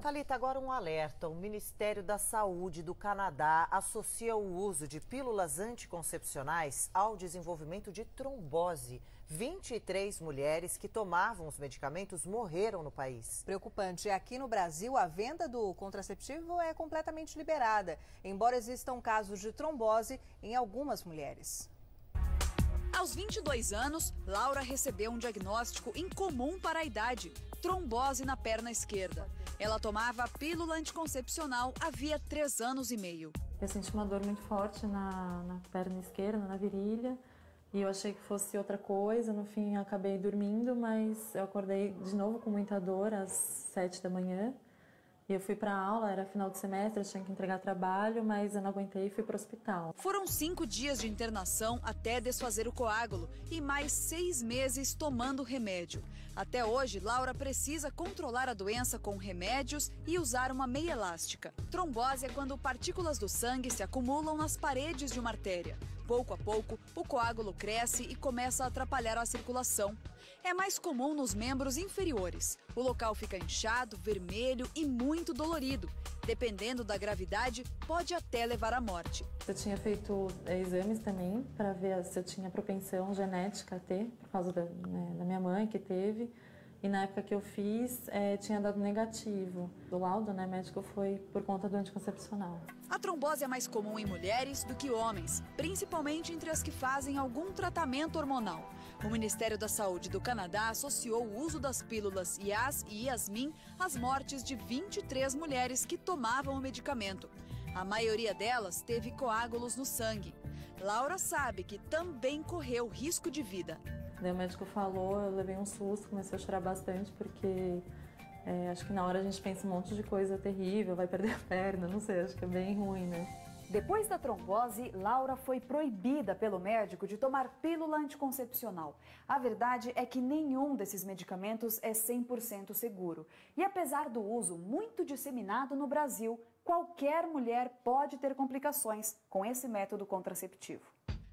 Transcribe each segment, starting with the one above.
Thalita, agora um alerta. O Ministério da Saúde do Canadá associa o uso de pílulas anticoncepcionais ao desenvolvimento de trombose. 23 mulheres que tomavam os medicamentos morreram no país. Preocupante. Aqui no Brasil, a venda do contraceptivo é completamente liberada, embora existam casos de trombose em algumas mulheres. Aos 22 anos, Laura recebeu um diagnóstico incomum para a idade: trombose na perna esquerda. Ela tomava a pílula anticoncepcional havia 3 anos e meio. Eu senti uma dor muito forte na perna esquerda, na virilha, e eu achei que fosse outra coisa. No fim, eu acabei dormindo, mas eu acordei de novo com muita dor às 7 da manhã. E eu fui para a aula, era final de semestre, eu tinha que entregar trabalho, mas eu não aguentei e fui para o hospital. Foram 5 dias de internação até desfazer o coágulo e mais 6 meses tomando remédio. Até hoje, Laura precisa controlar a doença com remédios e usar uma meia elástica. Trombose é quando partículas do sangue se acumulam nas paredes de uma artéria. Pouco a pouco, o coágulo cresce e começa a atrapalhar a circulação. É mais comum nos membros inferiores. O local fica inchado, vermelho e muito dolorido. Dependendo da gravidade, pode até levar à morte. Eu tinha feito exames também para ver se eu tinha propensão genética a ter, por causa da minha mãe que teve. E na época que eu fiz, tinha dado negativo. O laudo médico foi por conta do anticoncepcional. A trombose é mais comum em mulheres do que homens, principalmente entre as que fazem algum tratamento hormonal. O Ministério da Saúde do Canadá associou o uso das pílulas Yas e Yasmin às mortes de 23 mulheres que tomavam o medicamento. A maioria delas teve coágulos no sangue. Laura sabe que também correu risco de vida. Daí o médico falou, eu levei um susto, comecei a chorar bastante, porque acho que na hora a gente pensa um monte de coisa terrível, vai perder a perna, não sei, acho que é bem ruim, né? Depois da trombose, Laura foi proibida pelo médico de tomar pílula anticoncepcional. A verdade é que nenhum desses medicamentos é 100% seguro. E apesar do uso muito disseminado no Brasil, qualquer mulher pode ter complicações com esse método contraceptivo.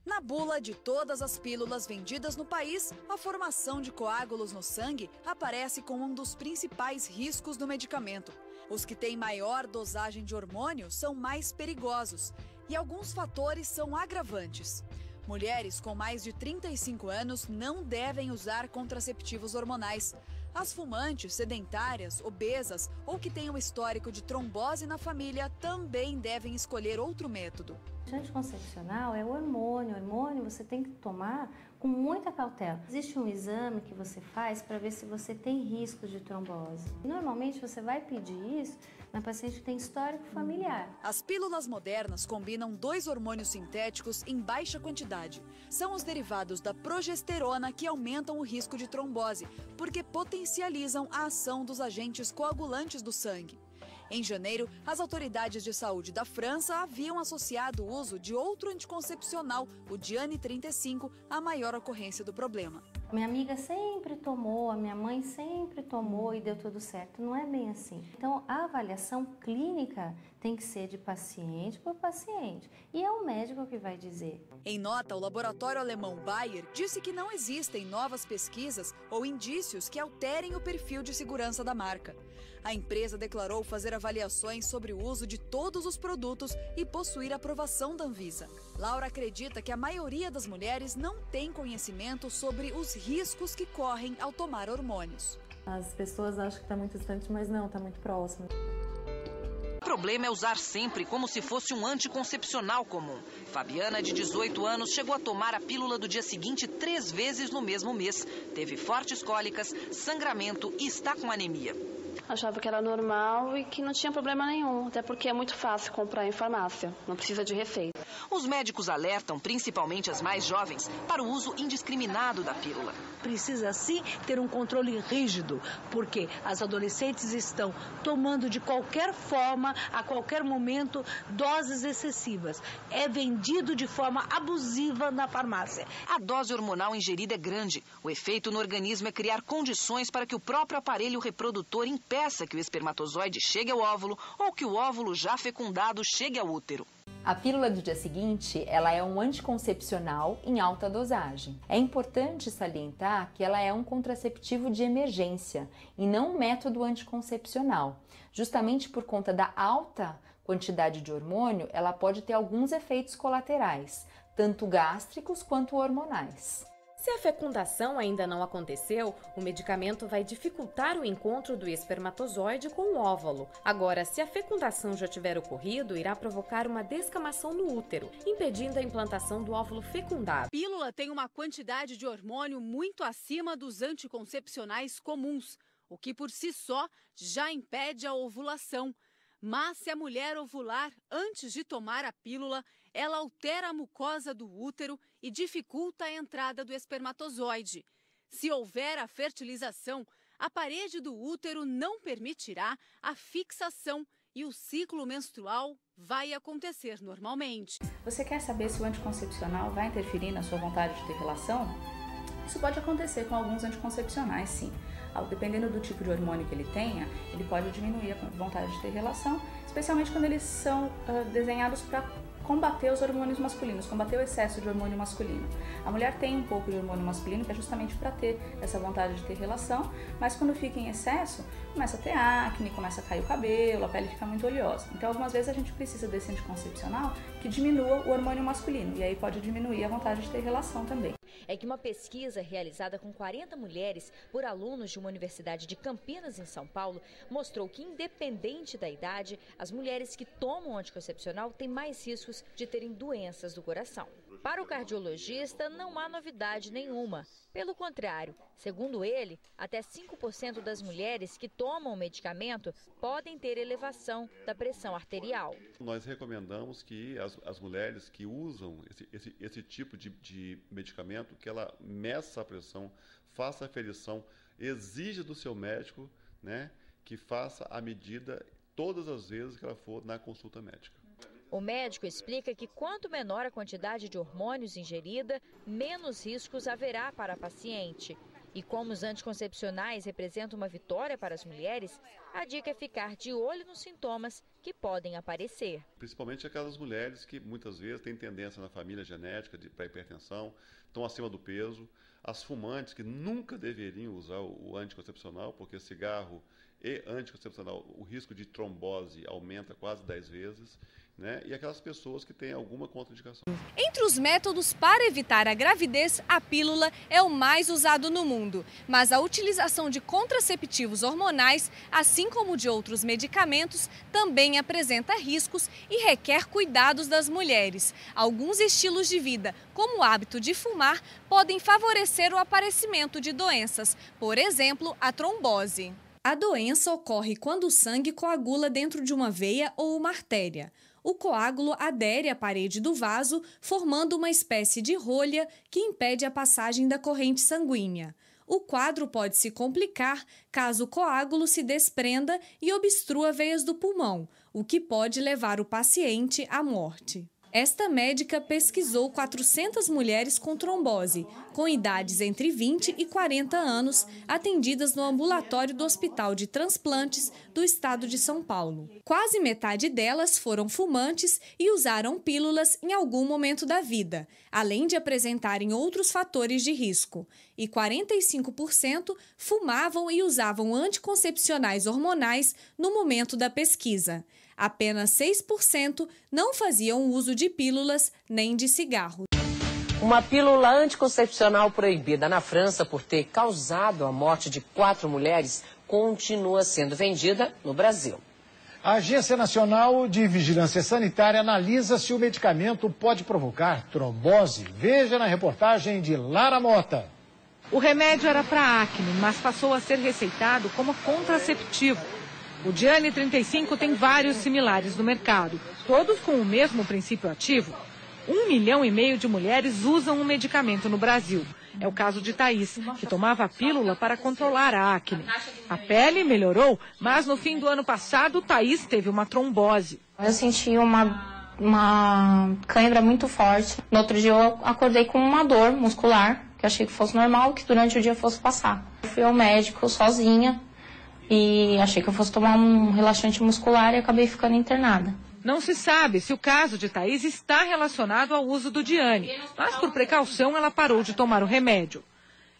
Na bula de todas as pílulas vendidas no país, a formação de coágulos no sangue aparece como um dos principais riscos do medicamento. Os que têm maior dosagem de hormônio são mais perigosos e alguns fatores são agravantes. Mulheres com mais de 35 anos não devem usar contraceptivos hormonais. As fumantes, sedentárias, obesas ou que tenham histórico de trombose na família também devem escolher outro método. O anticoncepcional é o hormônio. O hormônio você tem que tomar com muita cautela. Existe um exame que você faz para ver se você tem risco de trombose. Normalmente você vai pedir isso na paciente que tem histórico familiar. As pílulas modernas combinam 2 hormônios sintéticos em baixa quantidade. São os derivados da progesterona que aumentam o risco de trombose, porque potencializam a ação dos agentes coagulantes do sangue. Em janeiro, as autoridades de saúde da França haviam associado o uso de outro anticoncepcional, o Diane 35, à maior ocorrência do problema. Minha amiga sempre tomou, a minha mãe sempre tomou e deu tudo certo. Não é bem assim. Então, a avaliação clínica tem que ser de paciente por paciente. E é o médico que vai dizer. Em nota, o laboratório alemão Bayer disse que não existem novas pesquisas ou indícios que alterem o perfil de segurança da marca. A empresa declarou fazer avaliações sobre o uso de todos os produtos e possuir aprovação da Anvisa. Laura acredita que a maioria das mulheres não tem conhecimento sobre os riscos que correm ao tomar hormônios. As pessoas acham que está muito distante, mas não, está muito próximo. O problema é usar sempre como se fosse um anticoncepcional comum. Fabiana, de 18 anos, chegou a tomar a pílula do dia seguinte 3 vezes no mesmo mês. Teve fortes cólicas, sangramento e está com anemia. Achava que era normal e que não tinha problema nenhum, até porque é muito fácil comprar em farmácia, não precisa de receita. Os médicos alertam, principalmente as mais jovens, para o uso indiscriminado da pílula. Precisa sim ter um controle rígido, porque as adolescentes estão tomando de qualquer forma, a qualquer momento, doses excessivas. É vendido de forma abusiva na farmácia. A dose hormonal ingerida é grande. O efeito no organismo é criar condições para que o próprio aparelho reprodutor impeça que o espermatozoide chegue ao óvulo ou que o óvulo já fecundado chegue ao útero. A pílula do dia seguinte, ela é um anticoncepcional em alta dosagem. É importante salientar que ela é um contraceptivo de emergência e não um método anticoncepcional. Justamente por conta da alta quantidade de hormônio, ela pode ter alguns efeitos colaterais, tanto gástricos quanto hormonais. Se a fecundação ainda não aconteceu, o medicamento vai dificultar o encontro do espermatozoide com o óvulo. Agora, se a fecundação já tiver ocorrido, irá provocar uma descamação no útero, impedindo a implantação do óvulo fecundado. A pílula tem uma quantidade de hormônio muito acima dos anticoncepcionais comuns, o que por si só já impede a ovulação. Mas se a mulher ovular antes de tomar a pílula, ela altera a mucosa do útero e dificulta a entrada do espermatozoide. Se houver a fertilização, a parede do útero não permitirá a fixação e o ciclo menstrual vai acontecer normalmente. Você quer saber se o anticoncepcional vai interferir na sua vontade de ter relação? Isso pode acontecer com alguns anticoncepcionais, sim. Dependendo do tipo de hormônio que ele tenha, ele pode diminuir a vontade de ter relação, especialmente quando eles são desenhados para combater os hormônios masculinos, combater o excesso de hormônio masculino. A mulher tem um pouco de hormônio masculino que é justamente para ter essa vontade de ter relação, mas quando fica em excesso, começa a ter acne, começa a cair o cabelo, a pele fica muito oleosa. Então, algumas vezes a gente precisa desse anticoncepcional que diminua o hormônio masculino, e aí pode diminuir a vontade de ter relação também. É que uma pesquisa realizada com 40 mulheres por alunos de uma universidade de Campinas, em São Paulo, mostrou que, independente da idade, as mulheres que tomam anticoncepcional têm mais riscos de terem doenças do coração. Para o cardiologista, não há novidade nenhuma. Pelo contrário, segundo ele, até 5% das mulheres que tomam o medicamento podem ter elevação da pressão arterial. Nós recomendamos que as mulheres que usam esse tipo de medicamento, que ela meça a pressão, faça a aferição, exija do seu médico, né, que faça a medida todas as vezes que ela for na consulta médica. O médico explica que quanto menor a quantidade de hormônios ingerida, menos riscos haverá para a paciente. E como os anticoncepcionais representam uma vitória para as mulheres, a dica é ficar de olho nos sintomas que podem aparecer. Principalmente aquelas mulheres que muitas vezes têm tendência na família genética para hipertensão, estão acima do peso, as fumantes que nunca deveriam usar o anticoncepcional, porque cigarro e anticoncepcional, o risco de trombose aumenta quase 10 vezes. Né? E aquelas pessoas que têm alguma contraindicação. Entre os métodos para evitar a gravidez, a pílula é o mais usado no mundo. Mas a utilização de contraceptivos hormonais, assim como de outros medicamentos, também apresenta riscos e requer cuidados das mulheres. Alguns estilos de vida, como o hábito de fumar, podem favorecer o aparecimento de doenças, por exemplo, a trombose. A doença ocorre quando o sangue coagula dentro de uma veia ou uma artéria. O coágulo adere à parede do vaso, formando uma espécie de rolha que impede a passagem da corrente sanguínea. O quadro pode se complicar caso o coágulo se desprenda e obstrua veias do pulmão, o que pode levar o paciente à morte. Esta médica pesquisou 400 mulheres com trombose, com idades entre 20 e 40 anos, atendidas no ambulatório do Hospital de Transplantes do estado de São Paulo. Quase metade delas foram fumantes e usaram pílulas em algum momento da vida, além de apresentarem outros fatores de risco. E 45% fumavam e usavam anticoncepcionais hormonais no momento da pesquisa. Apenas 6% não faziam uso de pílulas nem de cigarro. Uma pílula anticoncepcional proibida na França por ter causado a morte de 4 mulheres continua sendo vendida no Brasil. A Agência Nacional de Vigilância Sanitária analisa se o medicamento pode provocar trombose. Veja na reportagem de Lara Mota. O remédio era para acne, mas passou a ser receitado como contraceptivo. O Diane 35 tem vários similares no mercado, todos com o mesmo princípio ativo. 1,5 milhão de mulheres usam o medicamento no Brasil. É o caso de Thaís, que tomava a pílula para controlar a acne. A pele melhorou, mas no fim do ano passado, Thaís teve uma trombose. Eu senti uma cãibra muito forte. No outro dia eu acordei com uma dor muscular, que eu achei que fosse normal, que durante o dia fosse passar. Eu fui ao médico sozinha. E achei que eu fosse tomar um relaxante muscular e acabei ficando internada. Não se sabe se o caso de Thaís está relacionado ao uso do Diane, mas por precaução ela parou de tomar o remédio.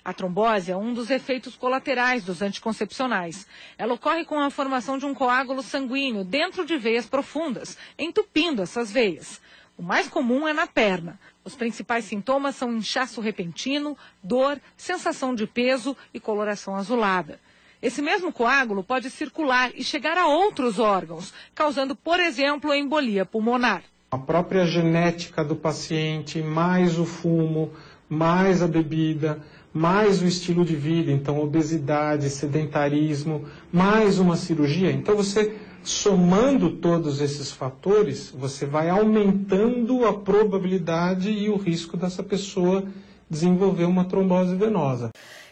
A trombose é um dos efeitos colaterais dos anticoncepcionais. Ela ocorre com a formação de um coágulo sanguíneo dentro de veias profundas, entupindo essas veias. O mais comum é na perna. Os principais sintomas são inchaço repentino, dor, sensação de peso e coloração azulada. Esse mesmo coágulo pode circular e chegar a outros órgãos, causando, por exemplo, a embolia pulmonar. A própria genética do paciente, mais o fumo, mais a bebida, mais o estilo de vida, então obesidade, sedentarismo, mais uma cirurgia. Então você, somando todos esses fatores, você vai aumentando a probabilidade e o risco dessa pessoa desenvolver uma trombose venosa.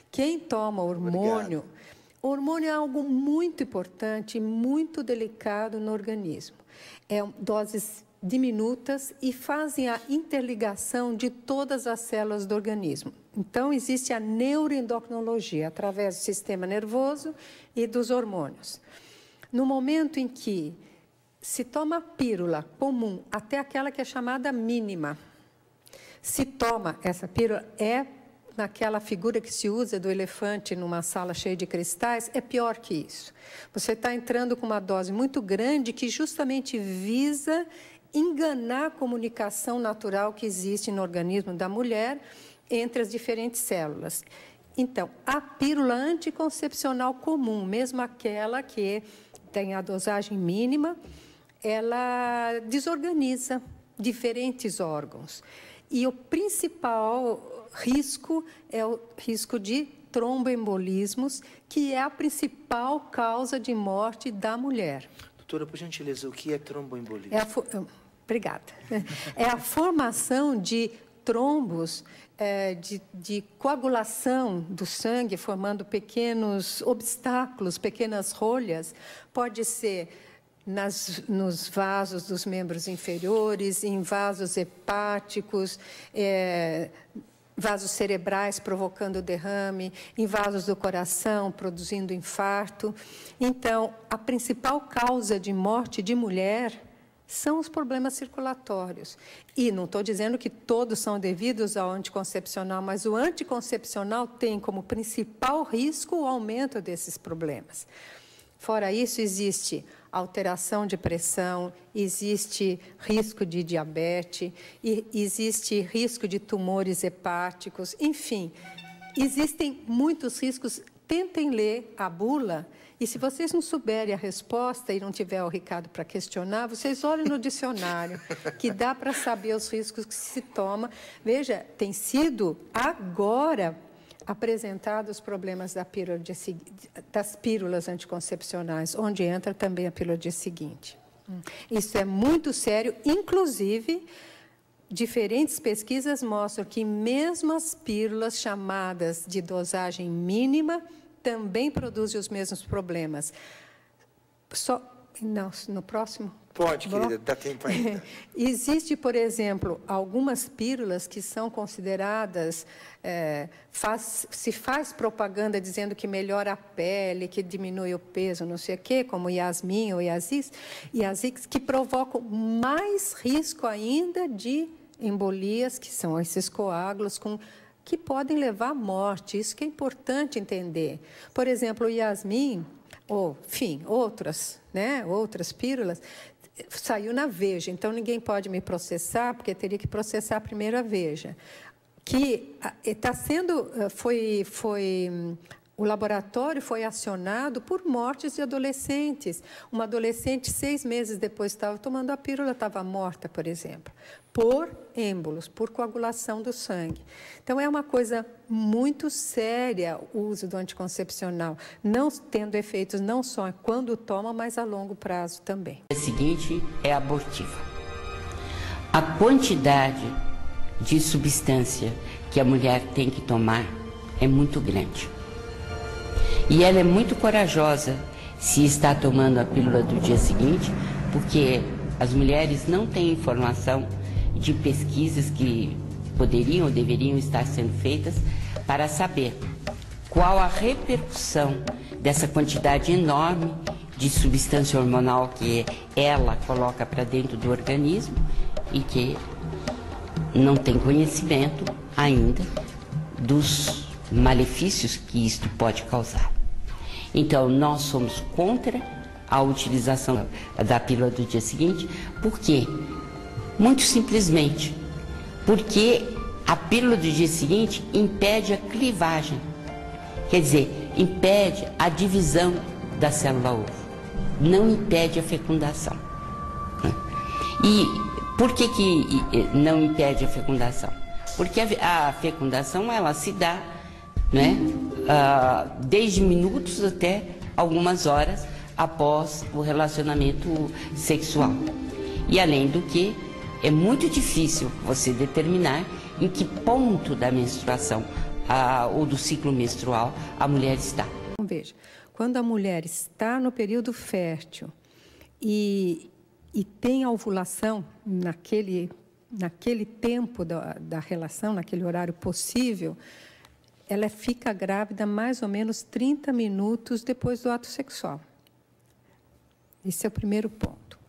Quem toma hormônio, o hormônio é algo muito importante e muito delicado no organismo. É doses diminutas e fazem a interligação de todas as células do organismo. Então, existe a neuroendocrinologia, através do sistema nervoso e dos hormônios. No momento em que se toma a pílula comum, até aquela que é chamada mínima, se toma essa pílula, naquela figura que se usa do elefante numa sala cheia de cristais, é pior que isso. Você está entrando com uma dose muito grande que justamente visa enganar a comunicação natural que existe no organismo da mulher entre as diferentes células. Então, a pílula anticoncepcional comum, mesmo aquela que tem a dosagem mínima, ela desorganiza diferentes órgãos. E o principal risco é o risco de tromboembolismos, que é a principal causa de morte da mulher. Doutora, por gentileza, o que é tromboembolismo? Obrigada. É a formação de trombos, de coagulação do sangue, formando pequenos obstáculos, pequenas rolhas. Pode ser nos vasos dos membros inferiores, em vasos hepáticos, vasos cerebrais provocando derrame, em vasos do coração produzindo infarto. Então, a principal causa de morte de mulher são os problemas circulatórios. E não estou dizendo que todos são devidos ao anticoncepcional, mas o anticoncepcional tem como principal risco o aumento desses problemas. Fora isso, existe alteração de pressão, existe risco de diabetes, existe risco de tumores hepáticos, enfim, existem muitos riscos. Tentem ler a bula e, se vocês não souberem a resposta e não tiver o Ricardo para questionar, vocês olhem no dicionário, que dá para saber os riscos que se toma. Veja, tem sido agora apresentados os problemas das pílulas anticoncepcionais, onde entra também a pílula dia seguinte. Isso é muito sério, inclusive, diferentes pesquisas mostram que mesmo as pílulas chamadas de dosagem mínima também produzem os mesmos problemas. Não, no próximo? Pode, querida, dá tempo ainda. Existe, por exemplo, algumas pílulas que são consideradas, se faz propaganda dizendo que melhora a pele, que diminui o peso, não sei o quê, como Yasmin ou Yazix, que provocam mais risco ainda de embolias, que são esses coágulos que podem levar à morte. Isso que é importante entender. Por exemplo, o Yasmin, ou, enfim, outras pílulas, saiu na Veja, então ninguém pode me processar, porque teria que processar primeiro a Veja. Que está sendo, o laboratório foi acionado por mortes de adolescentes. Uma adolescente, 6 meses depois, estava tomando a pílula, estava morta, por exemplo, por êmbolos, por coagulação do sangue. Então, é uma coisa muito séria o uso do anticoncepcional, não tendo efeitos não só quando toma, mas a longo prazo também. O seguinte é abortiva. A quantidade de substância que a mulher tem que tomar é muito grande. E ela é muito corajosa se está tomando a pílula do dia seguinte, porque as mulheres não têm informação de pesquisas que poderiam ou deveriam estar sendo feitas para saber qual a repercussão dessa quantidade enorme de substância hormonal que ela coloca para dentro do organismo e que não tem conhecimento ainda dos malefícios que isto pode causar. Então, nós somos contra a utilização da pílula do dia seguinte. Por quê? Muito simplesmente porque a pílula do dia seguinte impede a clivagem, quer dizer, impede a divisão da célula ovo, não impede a fecundação. E por que não impede a fecundação? Porque a fecundação ela se dá, né, desde minutos até algumas horas após o relacionamento sexual. E além do que, é muito difícil você determinar em que ponto da menstruação ou do ciclo menstrual a mulher está. Veja, quando a mulher está no período fértil e tem a ovulação naquele tempo da relação, naquele horário possível, ela fica grávida mais ou menos 30 minutos depois do ato sexual. Esse é o primeiro ponto.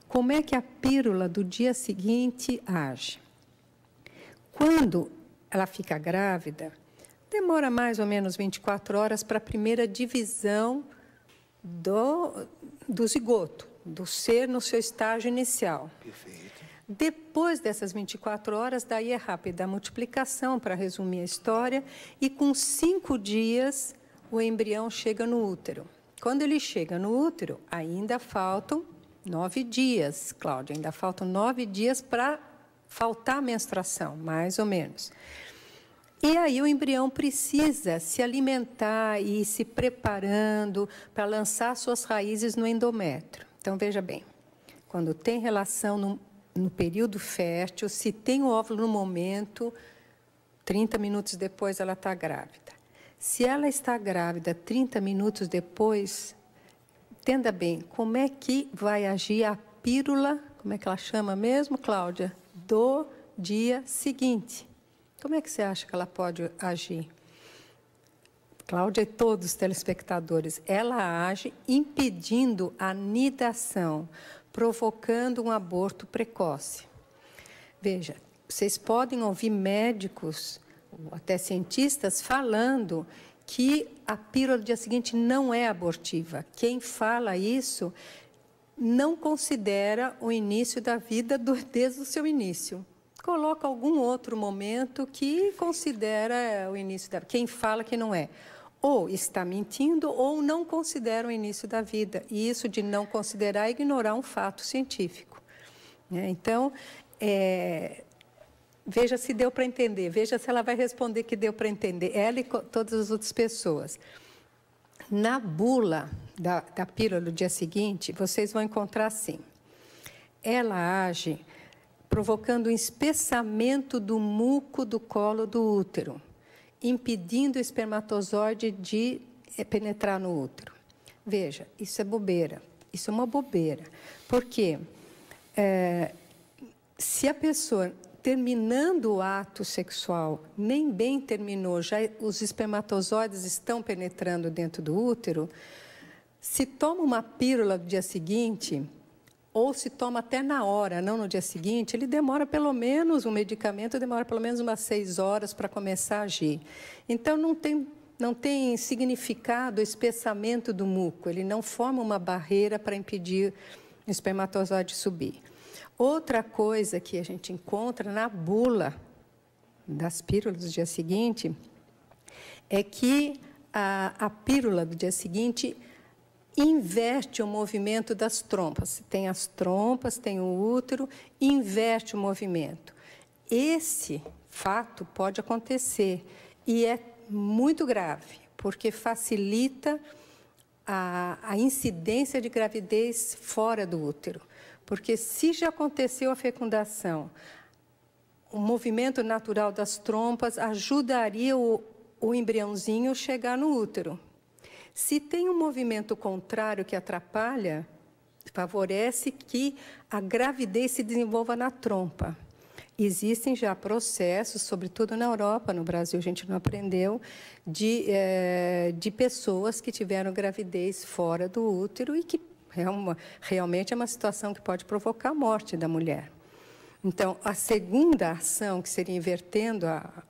Como é que a pílula do dia seguinte age? Quando ela fica grávida, demora mais ou menos 24 horas para a primeira divisão do zigoto, do ser no seu estágio inicial. Perfeito. Depois dessas 24 horas, daí é rápida a multiplicação, para resumir a história, e com 5 dias o embrião chega no útero. Quando ele chega no útero, ainda faltam 9 dias, Cláudia, ainda faltam 9 dias para faltar a menstruação, mais ou menos. E aí o embrião precisa se alimentar e ir se preparando para lançar suas raízes no endométrio. Então, veja bem, quando tem relação no período fértil, se tem o óvulo no momento, 30 minutos depois ela está grávida. Se ela está grávida 30 minutos depois, entenda bem, como é que vai agir a pílula, como é que ela chama mesmo, Cláudia? Do dia seguinte. Como é que você acha que ela pode agir? Cláudia e todos os telespectadores, ela age impedindo a nidação, provocando um aborto precoce. Veja, vocês podem ouvir médicos, ou até cientistas, falando que a pílula do dia seguinte não é abortiva. Quem fala isso não considera o início da vida desde o seu início. Coloca algum outro momento que considera o início da vida. Quem fala que não é, ou está mentindo ou não considera o início da vida. E isso de não considerar é ignorar um fato científico. Então, veja se deu para entender, veja se ela vai responder que deu para entender, ela e todas as outras pessoas. Na bula da pílula do dia seguinte, vocês vão encontrar assim, ela age provocando um espessamento do muco do colo do útero, impedindo o espermatozoide de penetrar no útero. Veja, isso é bobeira, isso é uma bobeira, porque se a pessoa, terminando o ato sexual, nem bem terminou, já os espermatozoides estão penetrando dentro do útero, se toma uma pílula no dia seguinte, ou se toma até na hora, não no dia seguinte, ele demora pelo menos, o medicamento demora pelo menos umas 6 horas para começar a agir. Então, não tem significado o espessamento do muco, ele não forma uma barreira para impedir o espermatozoide subir. Outra coisa que a gente encontra na bula das pílulas do dia seguinte é que a pílula do dia seguinte inverte o movimento das trompas. Tem as trompas, tem o útero, inverte o movimento. Esse fato pode acontecer e é muito grave, porque facilita a incidência de gravidez fora do útero. Porque se já aconteceu a fecundação, o movimento natural das trompas ajudaria o embriãozinho a chegar no útero. Se tem um movimento contrário que atrapalha, favorece que a gravidez se desenvolva na trompa. Existem já processos, sobretudo na Europa, no Brasil a gente não aprendeu, de pessoas que tiveram gravidez fora do útero e que realmente é uma situação que pode provocar a morte da mulher. Então, a segunda ação, que seria invertendo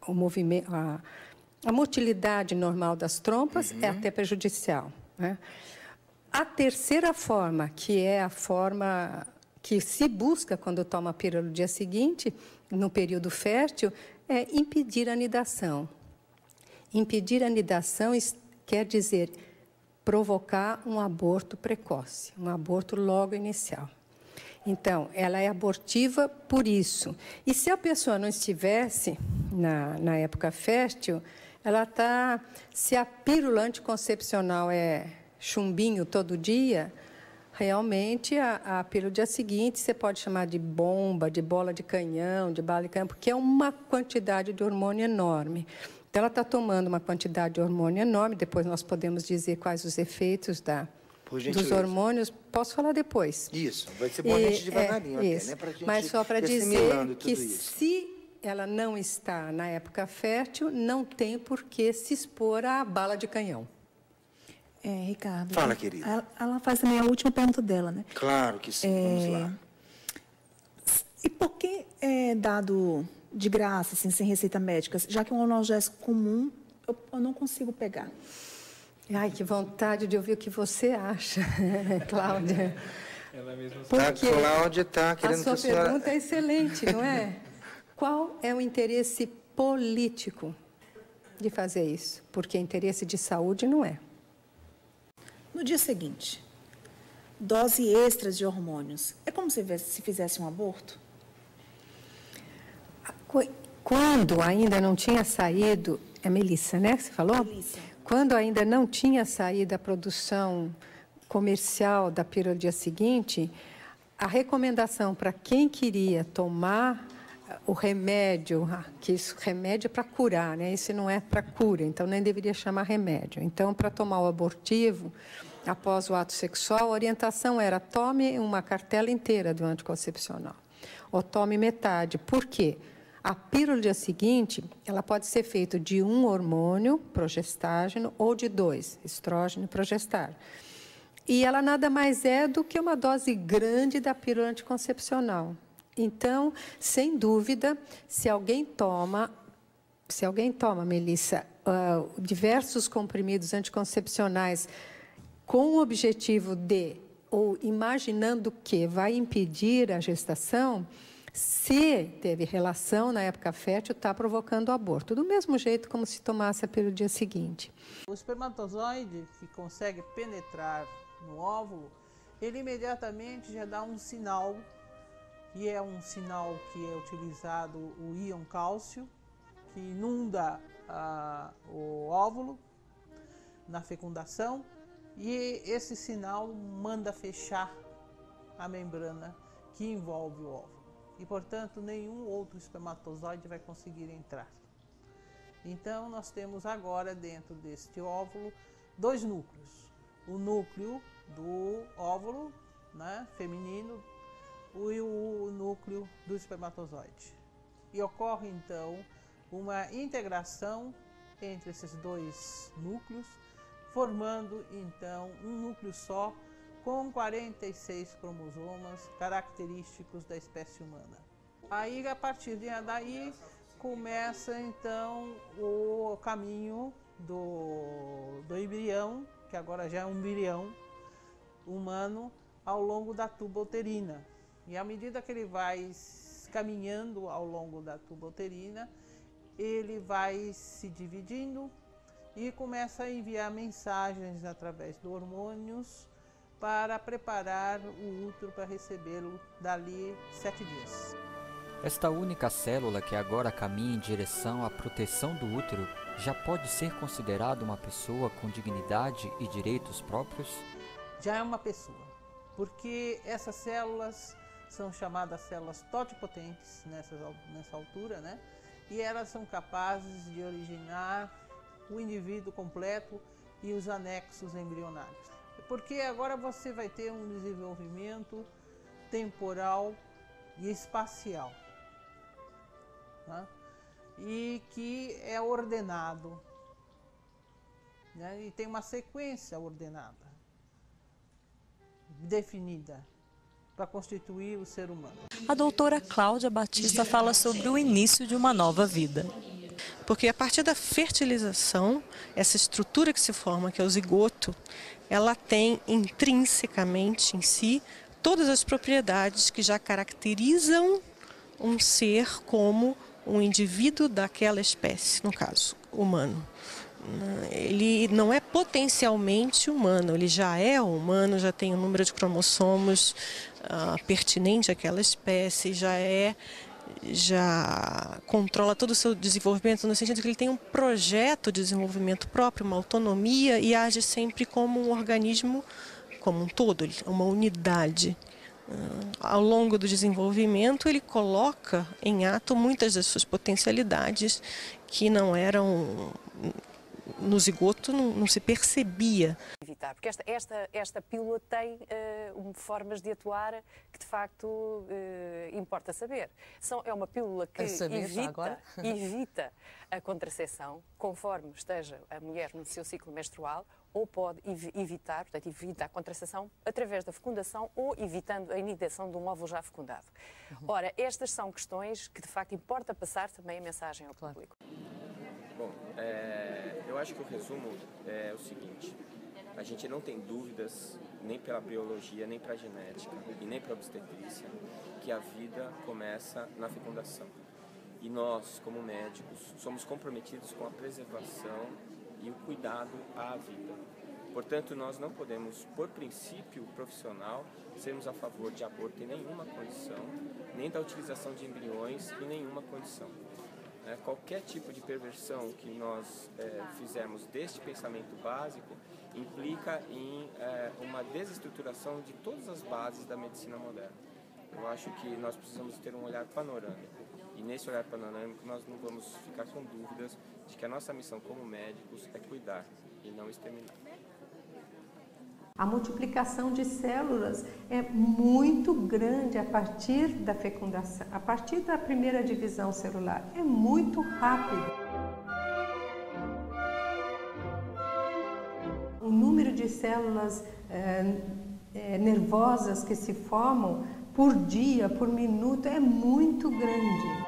o movimento, a motilidade normal das trompas, é até prejudicial, né? A terceira forma, que é a forma que se busca quando toma a pílula no dia seguinte, no período fértil, é impedir a anidação. Impedir a anidação quer dizer provocar um aborto precoce, um aborto logo inicial. Então, ela é abortiva por isso. E se a pessoa não estivesse na época fértil, ela está... Se a pílula anticoncepcional é chumbinho todo dia, realmente a pílula do dia seguinte você pode chamar de bomba, de bola de canhão, de bala de canhão, porque é uma quantidade de hormônio enorme. Então, ela está tomando uma quantidade de hormônio enorme, depois nós podemos dizer quais os efeitos dos hormônios. Posso falar depois? Isso, vai ser bom a gente devagarinho até, né? Pra gente mas só para dizer que se ela não está na época fértil, não tem por que se expor à bala de canhão. Ricardo. Fala, querida. Ela faz também a última pergunta dela, né? Claro que sim, vamos lá. E por que é dado de graça, assim, sem receita médica? Já que é um analgésico comum, eu não consigo pegar. Ai, que vontade de ouvir o que você acha, Cláudia. Ela mesma porque a Cláudia está querendo que a sua pergunta é excelente, não é? Qual é o interesse político de fazer isso? Porque interesse de saúde não é. No dia seguinte, dose extras de hormônios. É como se fizesse um aborto? Quando ainda não tinha saído... É Melissa, né, que você falou? Melissa. Quando ainda não tinha saído a produção comercial da pílula do dia seguinte, a recomendação para quem queria tomar o remédio, que isso remédio é para curar, né? Isso não é para cura, então nem deveria chamar remédio. Então, para tomar o abortivo, após o ato sexual, a orientação era tome uma cartela inteira do anticoncepcional, ou tome metade. Por quê? A pílula do dia seguinte, ela pode ser feita de um hormônio, progestágeno, ou de dois, estrógeno e progestágeno. E ela nada mais é do que uma dose grande da pílula anticoncepcional. Então, sem dúvida, se alguém toma, Melissa, diversos comprimidos anticoncepcionais com o objetivo de, ou imaginando que vai impedir a gestação, se teve relação na época fértil, está provocando aborto. Do mesmo jeito como se tomasse a pílula do dia seguinte. O espermatozoide que consegue penetrar no óvulo, ele imediatamente já dá um sinal, e é um sinal que é utilizado o íon cálcio, que inunda o óvulo na fecundação, e esse sinal manda fechar a membrana que envolve o óvulo. E, portanto, nenhum outro espermatozoide vai conseguir entrar. Então, nós temos agora, dentro deste óvulo, dois núcleos. O núcleo do óvulo, né, feminino, e o núcleo do espermatozoide. E ocorre, então, uma integração entre esses dois núcleos, formando, então, um núcleo só, com 46 cromossomas característicos da espécie humana. Aí, a partir daí, começa, então, o caminho do embrião, que agora já é um embrião humano, ao longo da tuba uterina. E à medida que ele vai caminhando ao longo da tuba uterina, ele vai se dividindo e começa a enviar mensagens através de hormônios para preparar o útero para recebê-lo dali 7 dias. Esta única célula que agora caminha em direção à proteção do útero já pode ser considerada uma pessoa com dignidade e direitos próprios? Já é uma pessoa, porque essas células são chamadas células totipotentes nessa altura, né? E elas são capazes de originar o indivíduo completo e os anexos embrionários. Porque agora você vai ter um desenvolvimento temporal e espacial. né? E que é ordenado, né? E tem uma sequência ordenada, definida, para constituir o ser humano. A doutora Cláudia Batista fala sobre o início de uma nova vida. Porque a partir da fertilização, essa estrutura que se forma, que é o zigoto, ela tem intrinsecamente em si todas as propriedades que já caracterizam um ser como um indivíduo daquela espécie, no caso, humano. Ele não é potencialmente humano, ele já é humano, já tem o número de cromossomos pertinente àquela espécie, já controla todo o seu desenvolvimento, no sentido que ele tem um projeto de desenvolvimento próprio, uma autonomia, e age sempre como um organismo como um todo, uma unidade. Ao longo do desenvolvimento, ele coloca em ato muitas das suas potencialidades que não eram... No zigoto não se percebia. Evitar, porque esta pílula tem formas de atuar que de facto importa saber. É uma pílula que evita a contracepção conforme esteja a mulher no seu ciclo menstrual, ou pode evitar, portanto, evita a contracepção através da fecundação ou evitando a inidação de um óvulo já fecundado. Ora, estas são questões que de facto importa passar também a mensagem ao público. Bom, eu acho que o resumo é o seguinte: a gente não tem dúvidas, nem pela biologia, nem pela genética e nem pela obstetrícia, que a vida começa na fecundação. E nós, como médicos, somos comprometidos com a preservação e o cuidado à vida. Portanto, nós não podemos, por princípio profissional, sermos a favor de aborto em nenhuma condição, nem da utilização de embriões em nenhuma condição. Qualquer tipo de perversão que nós fizermos deste pensamento básico implica em uma desestruturação de todas as bases da medicina moderna. Eu acho que nós precisamos ter um olhar panorâmico, e nesse olhar panorâmico nós não vamos ficar com dúvidas de que a nossa missão como médicos é cuidar e não exterminar. A multiplicação de células é muito grande a partir da fecundação, a partir da primeira divisão celular. É muito rápido. O número de células nervosas que se formam por dia, por minuto, é muito grande.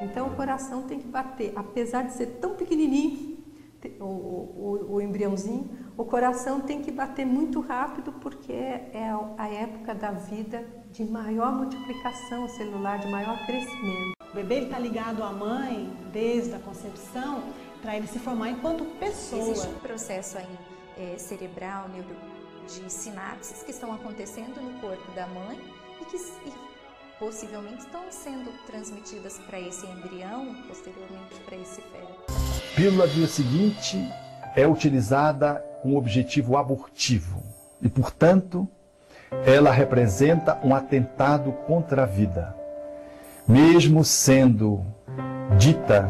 Então o coração tem que bater, apesar de ser tão pequenininho, o embriãozinho, o coração tem que bater muito rápido, porque é a época da vida de maior multiplicação celular, de maior crescimento. O bebê está ligado à mãe desde a concepção para ele se formar enquanto pessoa. Existe um processo aí cerebral, de sinapses que estão acontecendo no corpo da mãe e que possivelmente estão sendo transmitidas para esse embrião, posteriormente para esse feto. Pílula dia seguinte é utilizada com objetivo abortivo e, portanto, ela representa um atentado contra a vida. Mesmo sendo dita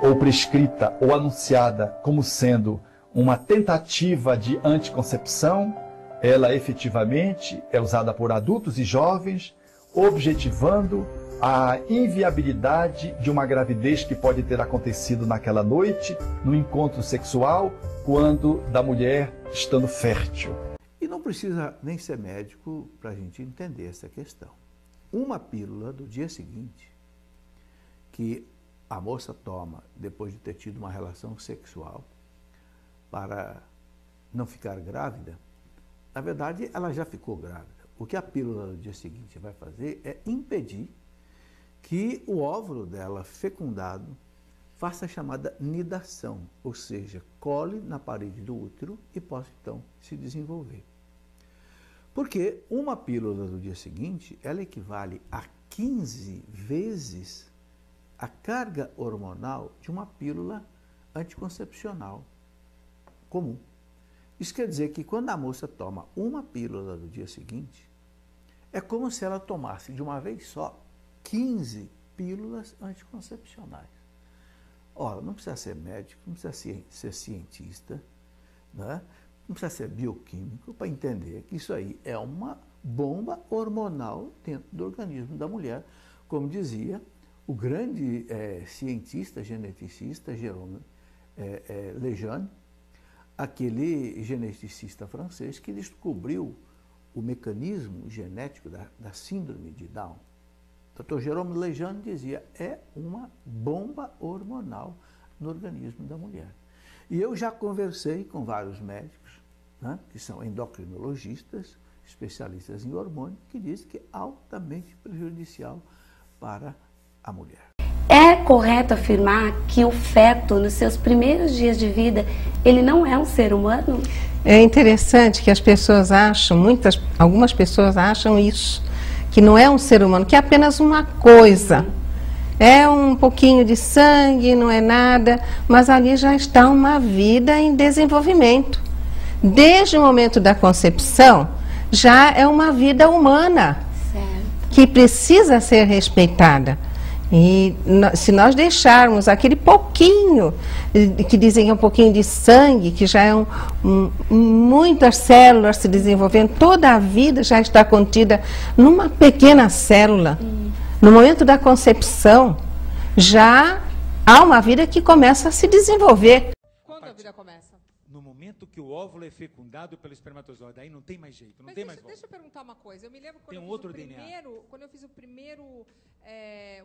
ou prescrita ou anunciada como sendo uma tentativa de anticoncepção, ela efetivamente é usada por adultos e jovens, objetivando a inviabilidade de uma gravidez que pode ter acontecido naquela noite, no encontro sexual, quando da mulher estando fértil. E não precisa nem ser médico para a gente entender essa questão. Uma pílula do dia seguinte, que a moça toma depois de ter tido uma relação sexual para não ficar grávida, na verdade ela já ficou grávida. O que a pílula do dia seguinte vai fazer é impedir que o óvulo dela fecundado faça a chamada nidação, ou seja, cole na parede do útero e possa então se desenvolver. Porque uma pílula do dia seguinte, ela equivale a 15 vezes a carga hormonal de uma pílula anticoncepcional comum. Isso quer dizer que quando a moça toma uma pílula do dia seguinte, é como se ela tomasse de uma vez só 15 pílulas anticoncepcionais. Ora, não precisa ser médico, não precisa ser cientista, né? Não precisa ser bioquímico para entender que isso aí é uma bomba hormonal dentro do organismo da mulher, como dizia o grande cientista, geneticista Jérôme Lejeune, aquele geneticista francês que descobriu o mecanismo genético da síndrome de Down. Dr. Jérôme Lejeune dizia, é uma bomba hormonal no organismo da mulher. E eu já conversei com vários médicos, né, que são endocrinologistas, especialistas em hormônio, que dizem que é altamente prejudicial para a mulher. É correto afirmar que o feto, nos seus primeiros dias de vida, ele não é um ser humano? É interessante que as pessoas acham, algumas pessoas acham isso, que não é um ser humano, que é apenas uma coisa. É um pouquinho de sangue, não é nada, mas ali já está uma vida em desenvolvimento. Desde o momento da concepção, já é uma vida humana, certo, que precisa ser respeitada. E se nós deixarmos aquele pouquinho, que dizem que é um pouquinho de sangue, que já é muitas células se desenvolvendo, toda a vida já está contida numa pequena célula. No momento da concepção, já há uma vida que começa a se desenvolver. Quando a vida começa? No momento que o óvulo é fecundado pelo espermatozoide, aí não tem mais jeito, não tem mais volta. Deixa eu perguntar uma coisa. Eu me lembro quando eu fiz o primeiro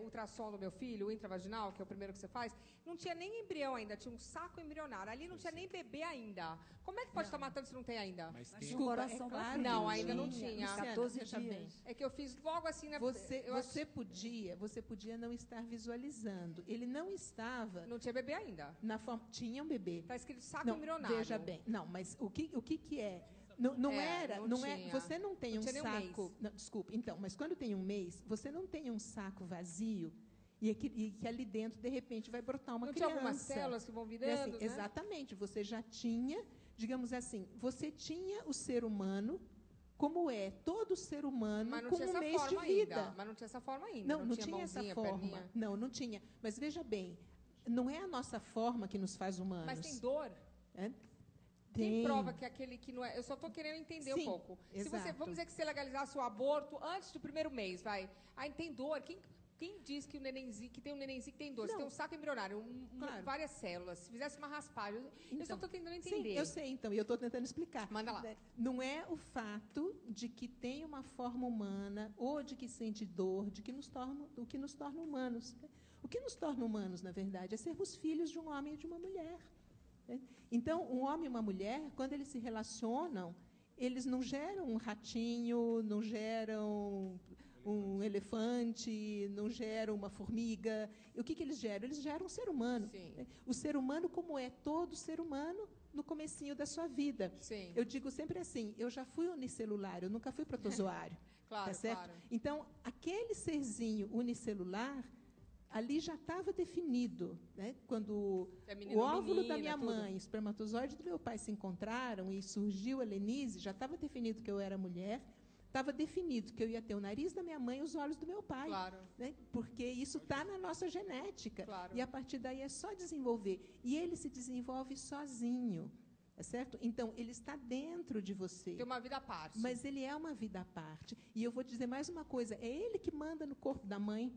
ultrassom do meu filho, o intravaginal, que é o primeiro que você faz, não tinha nem embrião ainda, tinha um saco embrionário. Ali não tinha nem bebê ainda. Como é que pode estar matando se não tem ainda? Mas tem. Desculpa, claro, não, ainda não tinha. 14 dias. É que eu fiz logo assim, né? Você podia não estar visualizando. Ele não estava... Não tinha bebê ainda. Tinha um bebê. Está escrito saco embrionário. Veja bem. Não, mas o que é? Você não tem um saco... Não, desculpe, então, mas quando tem um mês, você não tem um saco vazio e que ali dentro, de repente, vai brotar uma criança. Não tinha algumas células que vão virando, assim, né? Exatamente, você já tinha, digamos assim, você tinha o ser humano, como é todo ser humano, com um mês de vida. Ainda. Mas não tinha essa forma ainda. Não tinha essa forma. Perninha. Não tinha. Mas veja bem, não é a nossa forma que nos faz humanos. Mas tem dor? Quem prova que aquele que não é... Eu só estou querendo entender um pouco. Exato. Vamos dizer que você legalizasse o aborto antes do primeiro mês, vai. Aí tem dor. Quem diz que tem um nenenzinho que tem dor? Você tem um saco embrionário, claro, várias células. Se fizesse uma raspagem... Então, eu só estou tentando entender. Sim, eu sei, então. E eu estou tentando explicar. Manda lá. Não é o fato de que tem uma forma humana ou de que sente dor, o que nos torna humanos. O que nos torna humanos, na verdade, é sermos filhos de um homem e de uma mulher. Então, um homem e uma mulher, quando eles se relacionam, eles não geram um ratinho, não geram um elefante, não geram uma formiga. E o que eles geram? Eles geram um ser humano. Sim. O ser humano, como é todo ser humano, no comecinho da sua vida. Sim. Eu digo sempre assim, eu já fui unicelular, eu nunca fui protozoário. Claro, tá certo? Claro. Então, aquele serzinho unicelular, ali já estava definido, né? Quando o óvulo da minha mãe e o espermatozoide do meu pai se encontraram e surgiu a Lenise, já estava definido que eu era mulher, estava definido que eu ia ter o nariz da minha mãe e os olhos do meu pai. Claro. Né? Porque isso está na nossa genética. Claro. E a partir daí é só desenvolver. E ele se desenvolve sozinho. É certo? Então, ele está dentro de você. Tem uma vida à parte. Mas ele é uma vida à parte. E eu vou dizer mais uma coisa, é ele que manda no corpo da mãe.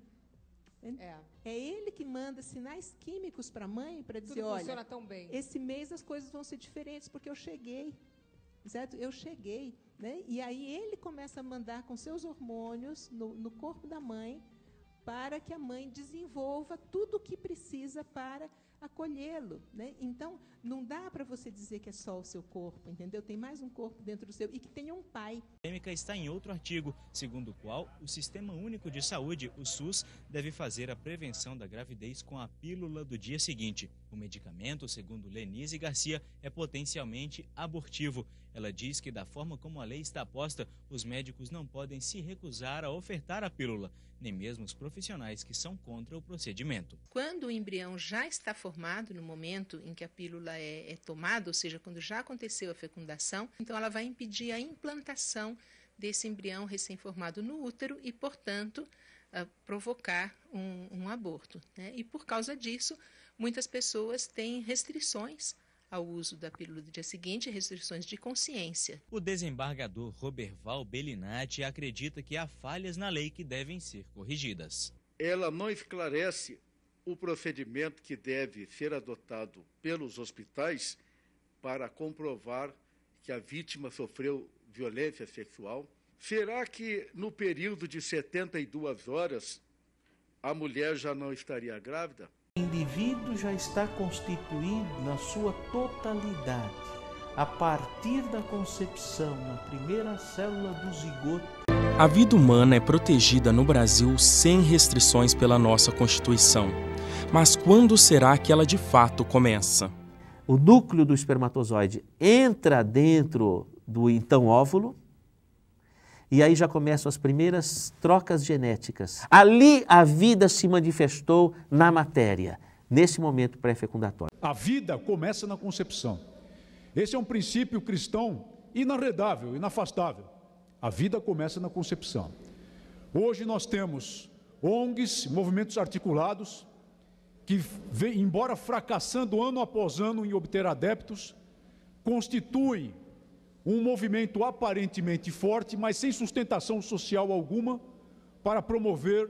É ele que manda sinais químicos para a mãe para dizer, tudo olha, funciona tão bem. Esse mês as coisas vão ser diferentes porque eu cheguei, certo? Eu cheguei, né? E aí ele começa a mandar com seus hormônios no corpo da mãe para que a mãe desenvolva tudo o que precisa para acolhê-lo, né? Então, não dá para você dizer que é só o seu corpo, entendeu? Tem mais um corpo dentro do seu e que tenha um pai. A polêmica está em outro artigo, segundo o qual o Sistema Único de Saúde, o SUS, deve fazer a prevenção da gravidez com a pílula do dia seguinte. O medicamento, segundo Lenise Garcia, é potencialmente abortivo. Ela diz que, da forma como a lei está posta, os médicos não podem se recusar a ofertar a pílula, nem mesmo os profissionais que são contra o procedimento. Quando o embrião já está formado, no momento em que a pílula é tomada, ou seja, quando já aconteceu a fecundação, então ela vai impedir a implantação desse embrião recém-formado no útero e, portanto, provocar um aborto, né? E por causa disso, muitas pessoas têm restrições ao uso da pílula do dia seguinte, restrições de consciência. O desembargador Roberval Bellinati acredita que há falhas na lei que devem ser corrigidas. Ela não esclarece o procedimento que deve ser adotado pelos hospitais para comprovar que a vítima sofreu violência sexual. Será que no período de 72 horas a mulher já não estaria grávida? O indivíduo já está constituído na sua totalidade, a partir da concepção, na primeira célula do zigoto. A vida humana é protegida no Brasil sem restrições pela nossa Constituição. Mas quando será que ela de fato começa? O núcleo do espermatozoide entra dentro do então óvulo, e aí já começam as primeiras trocas genéticas. Ali a vida se manifestou na matéria, nesse momento pré-fecundatório. A vida começa na concepção. Esse é um princípio cristão inarredável, inafastável. A vida começa na concepção. Hoje nós temos ONGs, movimentos articulados, que, embora fracassando ano após ano em obter adeptos, constituem um movimento aparentemente forte, mas sem sustentação social alguma, para promover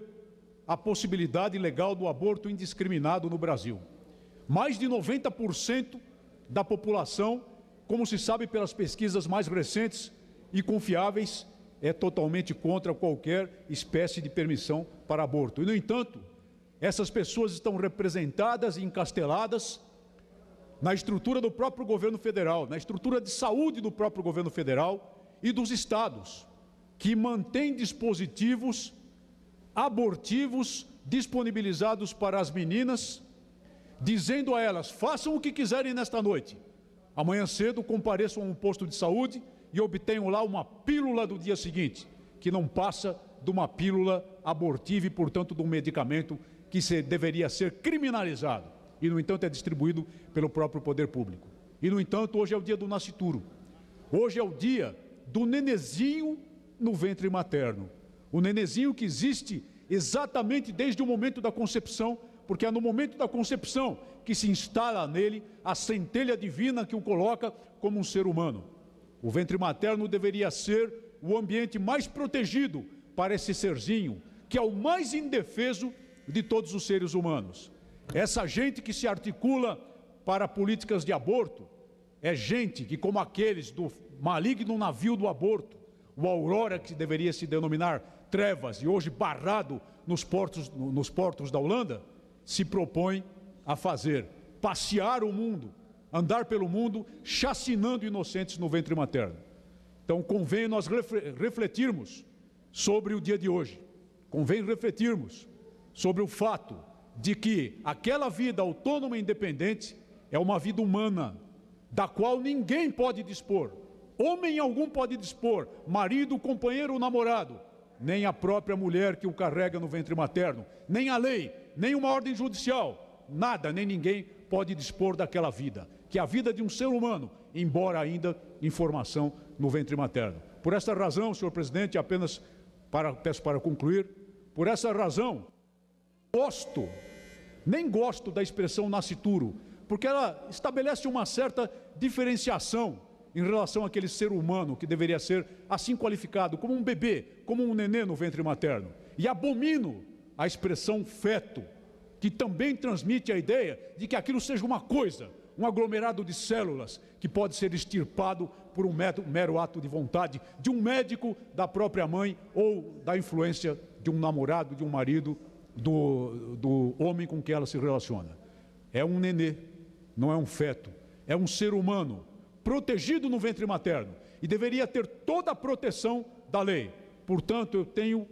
a possibilidade legal do aborto indiscriminado no Brasil. Mais de 90% da população, como se sabe pelas pesquisas mais recentes e confiáveis, é totalmente contra qualquer espécie de permissão para aborto. E, no entanto, essas pessoas estão representadas e encasteladas na estrutura do próprio governo federal, na estrutura de saúde do próprio governo federal e dos estados, que mantêm dispositivos abortivos disponibilizados para as meninas, dizendo a elas: façam o que quiserem nesta noite. Amanhã cedo compareçam a um posto de saúde e obtenham lá uma pílula do dia seguinte, que não passa de uma pílula abortiva e, portanto, de um medicamento que deveria ser criminalizado. E, no entanto, é distribuído pelo próprio poder público. E, no entanto, hoje é o dia do nascituro. Hoje é o dia do nenezinho no ventre materno. O nenezinho que existe exatamente desde o momento da concepção, porque é no momento da concepção que se instala nele a centelha divina que o coloca como um ser humano. O ventre materno deveria ser o ambiente mais protegido para esse serzinho, que é o mais indefeso de todos os seres humanos. Essa gente que se articula para políticas de aborto é gente que, como aqueles do maligno navio do aborto, o Aurora, que deveria se denominar Trevas e hoje barrado nos portos da Holanda, se propõe a fazer, passear o mundo, andar pelo mundo, chacinando inocentes no ventre materno. Então convém nós refletirmos sobre o dia de hoje, convém refletirmos sobre o fato de que aquela vida autônoma e independente é uma vida humana, da qual ninguém pode dispor, homem algum pode dispor, marido, companheiro ou namorado, nem a própria mulher que o carrega no ventre materno, nem a lei, nem uma ordem judicial, nada, nem ninguém pode dispor daquela vida, que é a vida de um ser humano, embora ainda em formação no ventre materno. Por essa razão, senhor presidente, apenas peço para concluir, por essa razão, nem gosto da expressão nascituro, porque ela estabelece uma certa diferenciação em relação àquele ser humano que deveria ser assim qualificado, como um bebê, como um nenê no ventre materno. E abomino a expressão feto, que também transmite a ideia de que aquilo seja uma coisa, um aglomerado de células que pode ser extirpado por um mero ato de vontade de um médico, da própria mãe ou da influência de um namorado, de um marido, do homem com quem ela se relaciona. É um nenê, não é um feto, é um ser humano protegido no ventre materno e deveria ter toda a proteção da lei. Portanto, eu tenho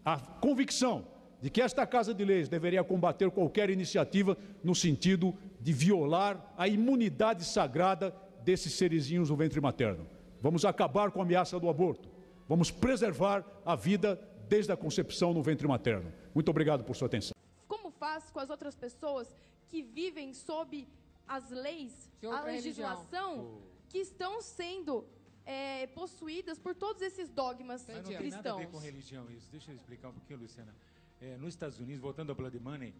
a convicção de que esta Casa de Leis deveria combater qualquer iniciativa no sentido de violar a imunidade sagrada desses serizinhos no ventre materno. Vamos acabar com a ameaça do aborto. Vamos preservar a vida desde a concepção no ventre materno. Muito obrigado por sua atenção. Como faz com as outras pessoas que vivem sob as leis, a legislação, que estão sendo possuídas por todos esses dogmas cristãos? Não tem nada a ver com religião isso. Deixa eu explicar um pouquinho, Luciana. Nos Estados Unidos, voltando ao Blood Money,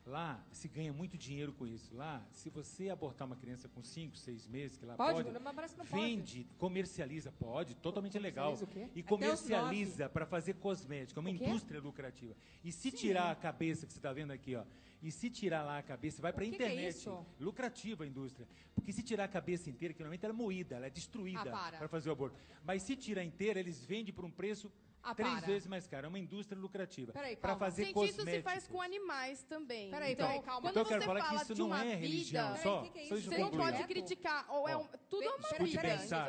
Lá se ganha muito dinheiro com isso. Lá, se você abortar uma criança com 5, 6 meses, que lá pode, pode, mas parece que não vende, pode. Comercializa, pode, totalmente legal. O quê? E comercializa para fazer cosmética, é uma indústria lucrativa. E se tirar a cabeça, que você está vendo aqui, ó, e se tirar lá a cabeça, vai para a internet. Que é isso? Lucrativa a indústria. Porque se tirar a cabeça inteira, que normalmente ela é moída, ela é destruída para fazer o aborto. Mas se tirar inteira, eles vendem por um preço 3 vezes mais caro. É uma indústria lucrativa. Para fazer cosméticos. Isso se faz com animais também. Peraí, calma. Quando eu quero você falar fala que isso de não uma é religião, vida, só. Você não pode criticar. Ou tudo é uma vida.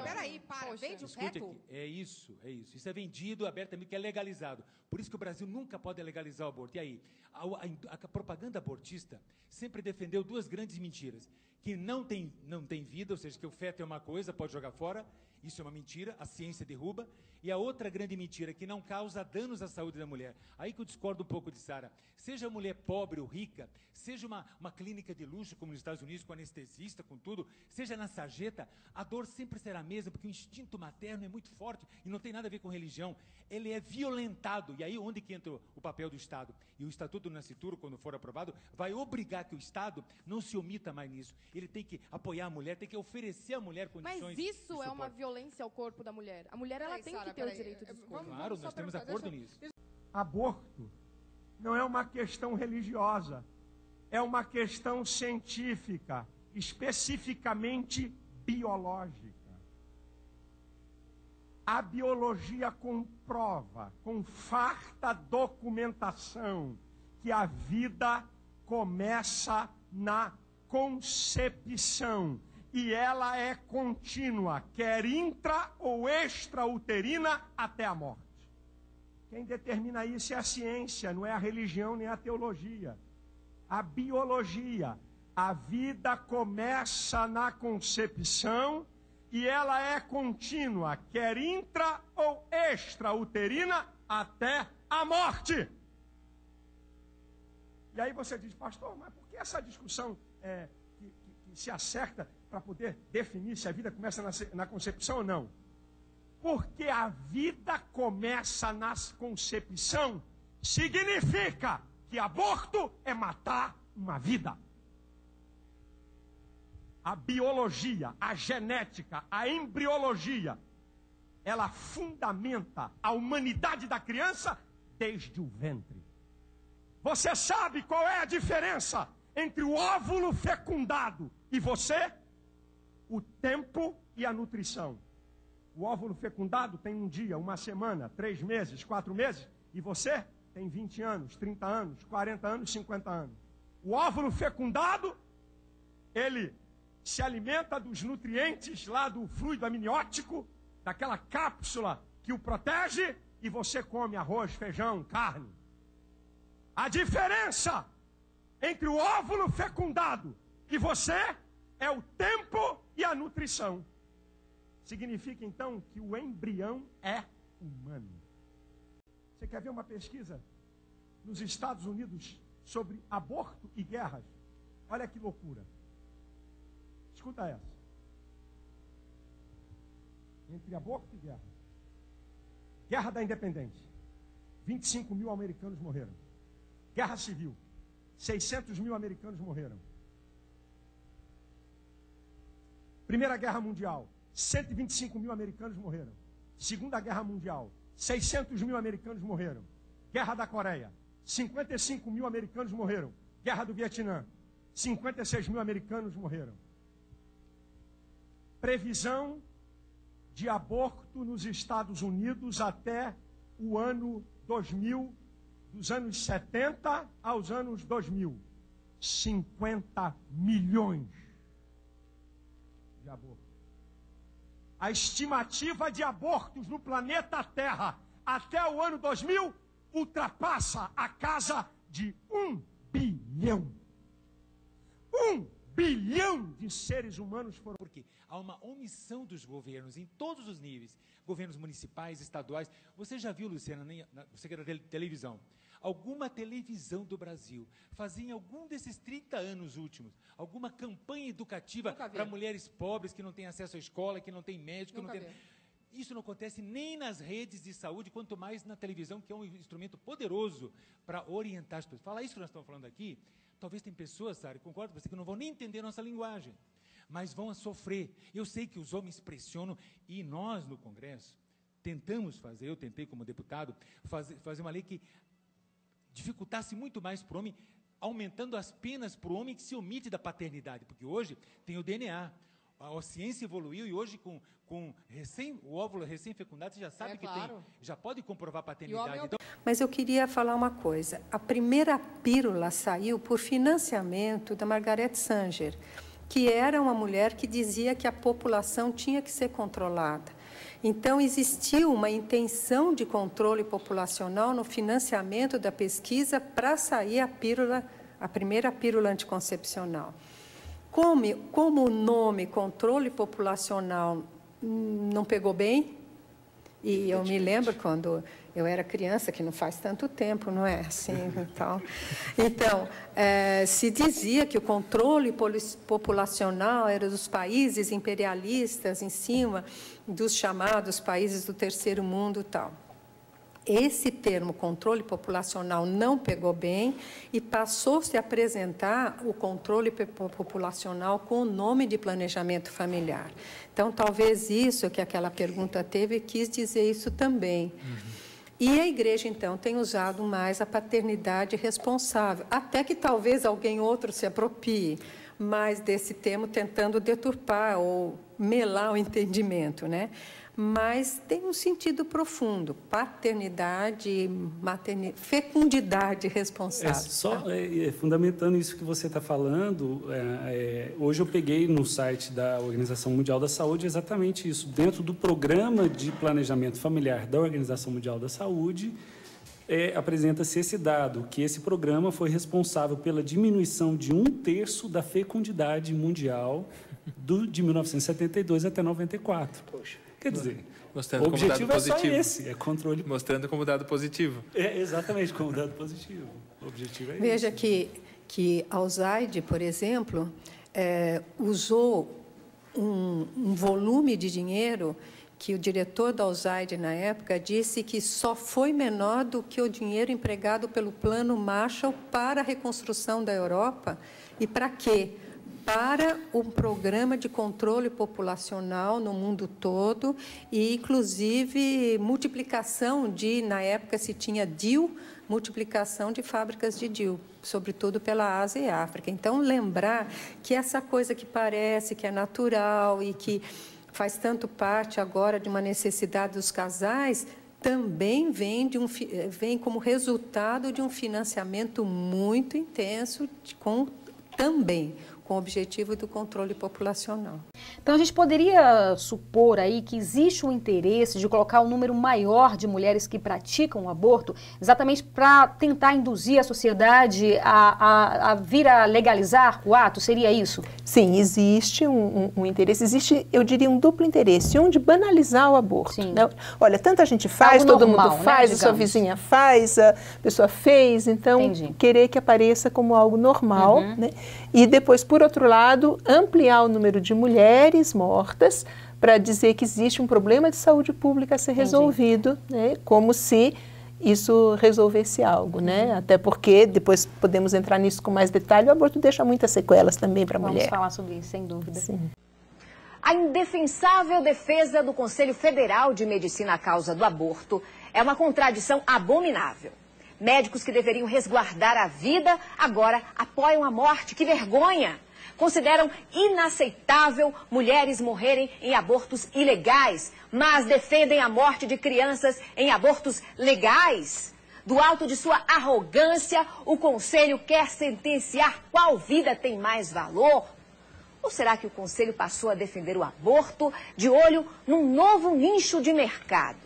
Peraí, vende o feto? É isso. Isso é vendido abertamente, que é legalizado. Por isso que o Brasil nunca pode legalizar o aborto. E aí, a propaganda abortista sempre defendeu 2 grandes mentiras. Que não tem vida, ou seja, que o feto é uma coisa, pode jogar fora. Isso é uma mentira, a ciência derruba. E a outra grande mentira, que não causa danos à saúde da mulher. Aí que eu discordo um pouco de Sara. Seja mulher pobre ou rica, seja uma clínica de luxo, como nos Estados Unidos, com anestesista, com tudo, seja na sarjeta, a dor sempre será a mesma, porque o instinto materno é muito forte e não tem nada a ver com religião. Ele é violentado. E aí onde que entra o papel do Estado? E o Estatuto do Nascituro, quando for aprovado, vai obrigar que o Estado não se omita mais nisso. Ele tem que apoiar a mulher, tem que oferecer à mulher condições. Mas isso é uma violência ao corpo da mulher. A mulher ela tem que ter o direito de escolha. Claro, nós temos acordo nisso. Aborto não é uma questão religiosa, é uma questão científica, especificamente biológica. A biologia comprova, com farta documentação, que a vida começa na concepção. E ela é contínua, quer intra ou extrauterina, até a morte. Quem determina isso é a ciência, não é a religião nem a teologia. A biologia. A vida começa na concepção e ela é contínua, quer intra ou extrauterina, até a morte. E aí você diz, pastor, mas por que essa discussão que se acerta para poder definir se a vida começa na concepção ou não? Porque a vida começa na concepção significa que aborto é matar uma vida. A biologia, a genética, a embriologia, ela fundamenta a humanidade da criança desde o ventre. Você sabe qual é a diferença entre o óvulo fecundado e você? O tempo e a nutrição. O óvulo fecundado tem um dia, uma semana, 3 meses, 4 meses, e você tem 20 anos, 30 anos, 40 anos, 50 anos. O óvulo fecundado, ele se alimenta dos nutrientes lá do fluido amniótico, daquela cápsula que o protege, e você come arroz, feijão, carne. A diferença entre o óvulo fecundado e você é o tempo e a nutrição. Significa então que o embrião é humano. Você quer ver uma pesquisa nos Estados Unidos sobre aborto e guerras? Olha que loucura. Escuta essa. Entre aborto e guerra. Guerra da Independência. 25 mil americanos morreram. Guerra Civil. 600 mil americanos morreram. Primeira Guerra Mundial. 125 mil americanos morreram. Segunda Guerra Mundial. 600 mil americanos morreram. Guerra da Coreia. 55 mil americanos morreram. Guerra do Vietnã. 56 mil americanos morreram. Previsão de aborto nos Estados Unidos até o ano 2000, dos anos 70 aos anos 2000. 50 milhões de abortos. A estimativa de abortos no planeta Terra até o ano 2000 ultrapassa a casa de 1 bilhão. 1 bilhão de seres humanos foram... Porque há uma omissão dos governos em todos os níveis. Governos municipais, estaduais. Você já viu, Luciana, você que era da televisão, alguma televisão do Brasil fazia em algum desses 30 anos últimos alguma campanha educativa para mulheres pobres que não têm acesso à escola, que não têm médico, que não têm... Isso não acontece nem nas redes de saúde, quanto mais na televisão, que é um instrumento poderoso para orientar as pessoas. Falar isso que nós estamos falando aqui, Talvez tem pessoas, Sara, concordo com você, que não vão nem entender nossa linguagem, mas vão sofrer. Eu sei que os homens pressionam, e nós no Congresso tentamos fazer, eu tentei como deputado, fazer uma lei que dificultasse muito mais para o homem, aumentando as penas para o homem que se omite da paternidade, porque hoje tem o DNA, a ciência evoluiu e hoje com o óvulo recém-fecundado, você já sabe que tem, já pode comprovar a paternidade. Então... Mas eu queria falar uma coisa, a primeira pílula saiu por financiamento da Margaret Sanger, que era uma mulher que dizia que a população tinha que ser controlada. Então, existiu uma intenção de controle populacional no financiamento da pesquisa para sair a primeira pílula anticoncepcional. Como o nome controle populacional não pegou bem, e eu me lembro quando eu era criança, que não faz tanto tempo, não é assim? Então, se dizia que o controle populacional era dos países imperialistas em cima dos chamados países do terceiro mundo e tal. Esse termo, controle populacional, não pegou bem e passou-se a apresentar o controle populacional com o nome de planejamento familiar. Então, talvez isso que aquela pergunta teve, quis dizer isso também. E a igreja, então, tem usado mais a paternidade responsável, até que talvez alguém outro se aproprie mais desse termo, tentando deturpar ou melar o entendimento, né? Mas tem um sentido profundo, paternidade, fecundidade responsável. Fundamentando isso que você está falando, hoje eu peguei no site da Organização Mundial da Saúde exatamente isso. Dentro do programa de planejamento familiar da Organização Mundial da Saúde, apresenta-se esse dado, que esse programa foi responsável pela diminuição de 1/3 da fecundidade mundial de 1972 até 94. Poxa. Quer dizer, mostrando o objetivo como dado positivo. É só esse, é controle. Mostrando como dado positivo. Exatamente, como dado positivo. O objetivo é Veja esse. que Alzaide, por exemplo, usou um volume de dinheiro que o diretor da Alzaide, na época, disse que só foi menor do que o dinheiro empregado pelo Plano Marshall para a reconstrução da Europa. E para quê? Para um programa de controle populacional no mundo todo e, inclusive, multiplicação na época se tinha DIU, multiplicação de fábricas de DIU, sobretudo pela Ásia e África. Então, lembrar que essa coisa que parece que é natural e que faz tanto parte agora de uma necessidade dos casais, também vem como resultado de um financiamento muito intenso também com o objetivo do controle populacional. Então, a gente poderia supor aí que existe um interesse de colocar um número maior de mulheres que praticam o aborto, exatamente para tentar induzir a sociedade a vir a legalizar o ato? Seria isso? Sim, existe um interesse, existe, eu diria, um duplo interesse, um de banalizar o aborto. Né? Olha, tanta gente faz, todo mundo faz, a sua vizinha faz, a pessoa fez, então querer que apareça como algo normal, né? E depois, por outro lado, ampliar o número de mulheres mortas para dizer que existe um problema de saúde pública a ser resolvido, né? Como se isso resolvesse algo, né? Até porque, depois podemos entrar nisso com mais detalhe, o aborto deixa muitas sequelas também para a mulher. Vamos falar sobre isso, sem dúvida. Sim. A indefensável defesa do Conselho Federal de Medicina à causa do aborto é uma contradição abominável. Médicos que deveriam resguardar a vida, agora apoiam a morte. Que vergonha! Consideram inaceitável mulheres morrerem em abortos ilegais, mas defendem a morte de crianças em abortos legais. Do alto de sua arrogância, o Conselho quer sentenciar qual vida tem mais valor. Ou será que o Conselho passou a defender o aborto de olho num novo nicho de mercado?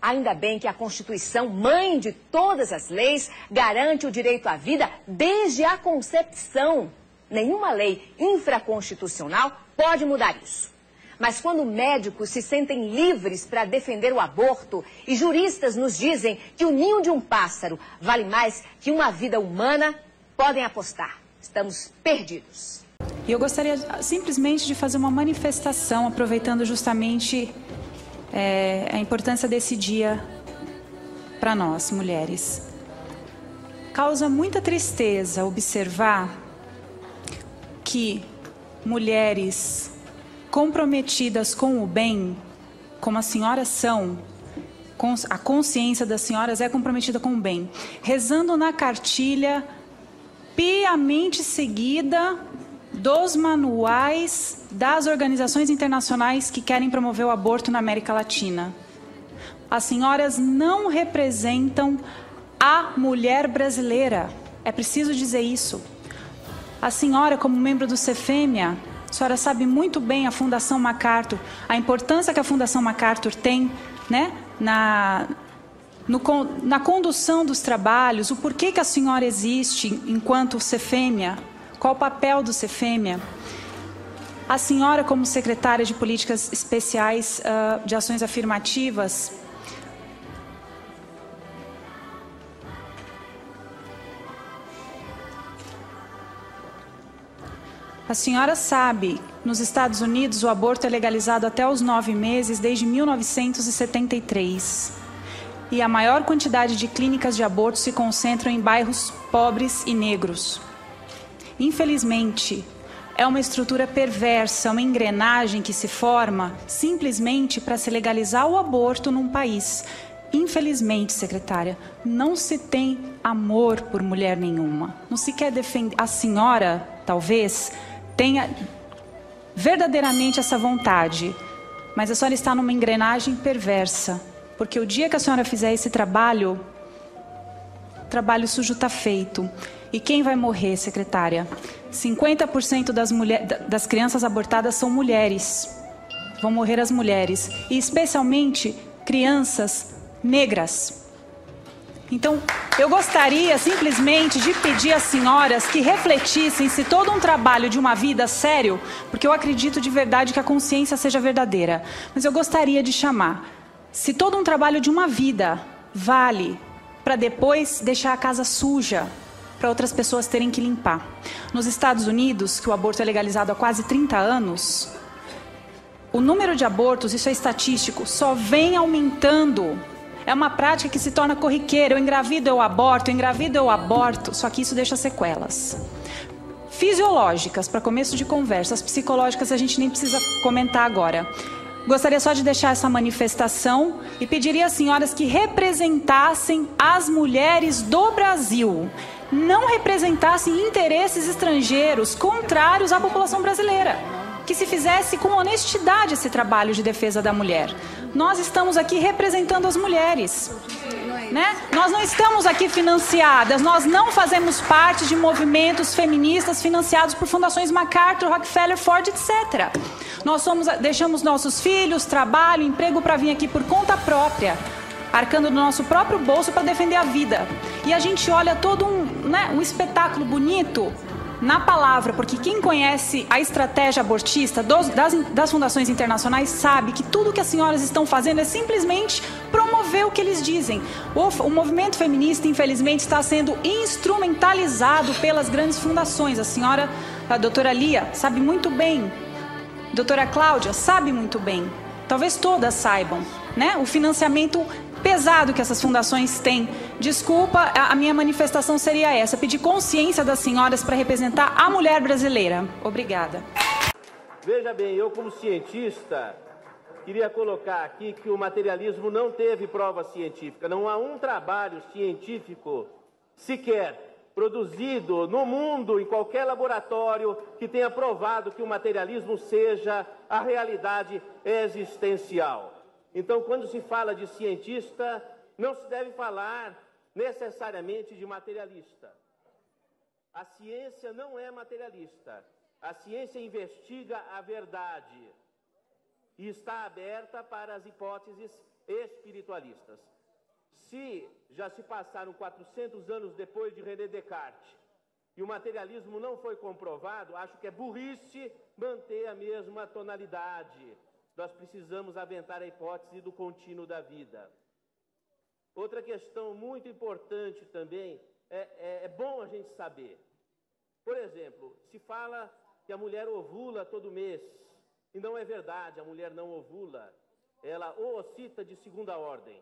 Ainda bem que a Constituição, mãe de todas as leis, garante o direito à vida desde a concepção. Nenhuma lei infraconstitucional pode mudar isso. Mas quando médicos se sentem livres para defender o aborto e juristas nos dizem que o ninho de um pássaro vale mais que uma vida humana, podem apostar. Estamos perdidos. E eu gostaria simplesmente de fazer uma manifestação, aproveitando justamente a importância desse dia para nós, mulheres. Causa muita tristeza observar que mulheres comprometidas com o bem, como as senhoras são, a consciência das senhoras é comprometida com o bem, rezando na cartilha piamente seguida dos manuais das organizações internacionais que querem promover o aborto na América Latina. As senhoras não representam a mulher brasileira. É preciso dizer isso. A senhora, como membro do CEFEMIA, a senhora sabe muito bem a Fundação MacArthur, a importância que a Fundação MacArthur tem, né, na condução dos trabalhos, o porquê que a senhora existe enquanto CEFEMIA, qual o papel do CEFEMIA. A senhora, como secretária de Políticas Especiais de Ações Afirmativas, a senhora sabe, nos Estados Unidos o aborto é legalizado até os 9 meses desde 1973. E a maior quantidade de clínicas de aborto se concentram em bairros pobres e negros. Infelizmente, é uma estrutura perversa, uma engrenagem que se forma simplesmente para se legalizar o aborto num país. Infelizmente, secretária, não se tem amor por mulher nenhuma. Não se quer defender. A senhora, talvez, tenha verdadeiramente essa vontade, mas a senhora está numa engrenagem perversa, porque o dia que a senhora fizer esse trabalho, o trabalho sujo está feito. E quem vai morrer, secretária? 50% das crianças abortadas são mulheres. Vão morrer as mulheres, e especialmente crianças negras. Então, eu gostaria simplesmente de pedir às senhoras que refletissem se todo um trabalho de uma vida sério, porque eu acredito de verdade que a consciência seja verdadeira, mas eu gostaria de chamar, se todo um trabalho de uma vida vale para depois deixar a casa suja, para outras pessoas terem que limpar. Nos Estados Unidos, que o aborto é legalizado há quase 30 anos, o número de abortos, isso é estatístico, só vem aumentando. É uma prática que se torna corriqueira. Eu engravido, eu aborto, só que isso deixa sequelas fisiológicas, para começo de conversa. As psicológicas a gente nem precisa comentar agora. Gostaria só de deixar essa manifestação e pediria às senhoras que representassem as mulheres do Brasil, não representassem interesses estrangeiros contrários à população brasileira, que se fizesse com honestidade esse trabalho de defesa da mulher. Nós estamos aqui representando as mulheres, né? Nós não estamos aqui financiadas, nós não fazemos parte de movimentos feministas financiados por fundações MacArthur, Rockefeller, Ford, etc. Nós deixamos nossos filhos, trabalho, emprego para vir aqui por conta própria, arcando do nosso próprio bolso para defender a vida. E a gente olha todo um espetáculo bonito na palavra, porque quem conhece a estratégia abortista das fundações internacionais sabe que tudo que as senhoras estão fazendo é simplesmente promover o que eles dizem. O movimento feminista, infelizmente, está sendo instrumentalizado pelas grandes fundações. A senhora, a doutora Lia, sabe muito bem. A doutora Cláudia sabe muito bem. Talvez todas saibam, né? O financiamento pesado que essas fundações têm. Desculpa, a minha manifestação seria essa, pedir consciência das senhoras para representar a mulher brasileira. Obrigada. Veja bem, eu como cientista, queria colocar aqui que o materialismo não teve prova científica. Não há um trabalho científico sequer produzido no mundo, em qualquer laboratório, que tenha provado que o materialismo seja a realidade existencial. Então, quando se fala de cientista, não se deve falar necessariamente de materialista. A ciência não é materialista. A ciência investiga a verdade e está aberta para as hipóteses espiritualistas. Se já se passaram 400 anos depois de René Descartes e o materialismo não foi comprovado, acho que é burrice manter a mesma tonalidade. Nós precisamos aventar a hipótese do contínuo da vida. Outra questão muito importante também, é bom a gente saber. Por exemplo, se fala que a mulher ovula todo mês, e não é verdade, a mulher não ovula, ela oocita de segunda ordem.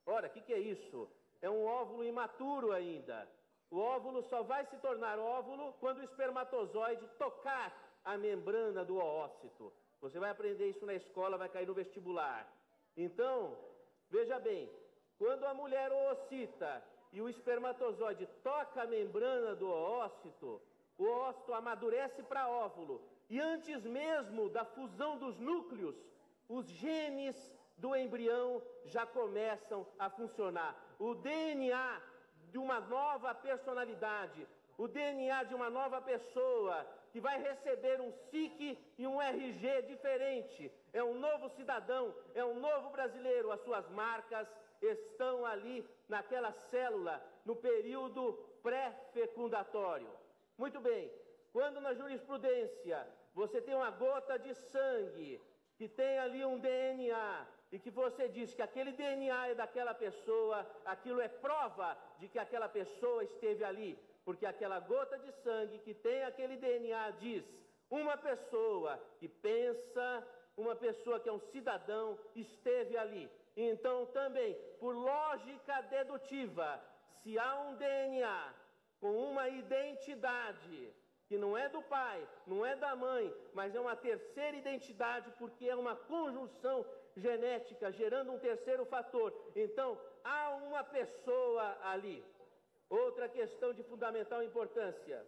Ora, o que é isso? É um óvulo imaturo ainda. O óvulo só vai se tornar óvulo quando o espermatozoide tocar a membrana do oócito. Você vai aprender isso na escola, vai cair no vestibular. Então, veja bem, quando a mulher oocita e o espermatozoide toca a membrana do oócito, o oócito amadurece para óvulo. E antes mesmo da fusão dos núcleos, os genes do embrião já começam a funcionar. O DNA de uma nova personalidade, o DNA de uma nova pessoa que vai receber um SIC e um RG diferente. É um novo cidadão, é um novo brasileiro. As suas marcas estão ali naquela célula, no período pré-fecundatório. Muito bem, quando na jurisprudência você tem uma gota de sangue que tem ali um DNA e que você diz que aquele DNA é daquela pessoa, aquilo é prova de que aquela pessoa esteve ali, porque aquela gota de sangue que tem aquele DNA diz uma pessoa que pensa, uma pessoa que é um cidadão, esteve ali. Então também, por lógica dedutiva, se há um DNA com uma identidade que não é do pai, não é da mãe, mas é uma terceira identidade, porque é uma conjunção genética, gerando um terceiro fator. Então, há uma pessoa ali. Outra questão de fundamental importância.